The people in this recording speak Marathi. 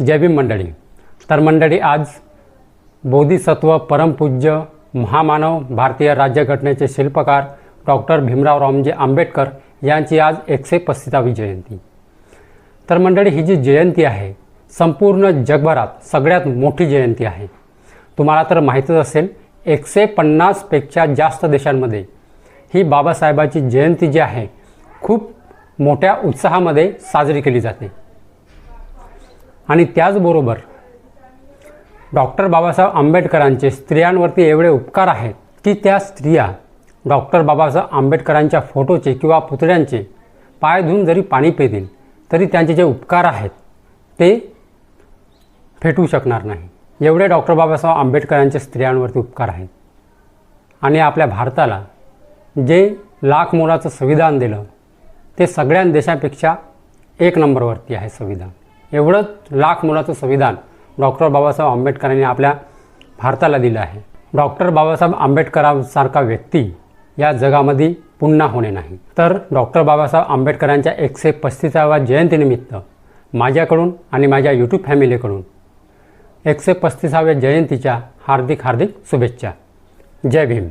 जय भीम मंडळी. तर मंडळी, आज बोधिसत्व परमपूज्य महामानव भारतीय राज्यघटनेचे शिल्पकार डॉक्टर भीमराव रावजी आंबेडकर यांची आज 135वी जयंती. तर मंडळी, ही जी जयंती आहे संपूर्ण जगभरात सगळ्यात मोठी जयंती आहे. तुम्हाला तर माहीतच असेल, 150 पेक्षा जास्त देशांमध्ये ही बाबासाहेबाची जयंती जी आहे खूप मोठ्या उत्साहामध्ये साजरी केली जाते. आणि त्याचबरोबर डॉक्टर बाबासाहेब आंबेडकरांचे स्त्रियांवरती एवढे उपकार आहेत की त्या स्त्रिया डॉक्टर बाबासाहेब आंबेडकरांच्या फोटोचे किंवा पुतळ्यांचे पाय धुवून जरी पाणी पितील तरी त्यांचे जे उपकार आहेत ते फेटू शकणार नाही. एवढे डॉक्टर बाबासाहेब आंबेडकरांचे स्त्रियांवरती उपकार आहेत. आणि आपल्या भारताला जे लाख मोलाचं संविधान दिलं ते सगळ्या देशांपेक्षा 1 नंबरवरती आहे संविधान. एवढं लाख मोलाचं संविधान डॉक्टर बाबासाहेब आंबेडकरांनी आपल्या भारताला दिलं आहे. डॉक्टर बाबासाहेब आंबेडकरांसारखा व्यक्ती या जगामध्ये पुन्हा होणे नाही. तर डॉक्टर बाबासाहेब आंबेडकरांच्या 135व्या जयंतीनिमित्त माझ्याकडून आणि माझ्या यूट्यूब फॅमिलीकडून 135व्या जयंतीच्या हार्दिक शुभेच्छा. जय भीम.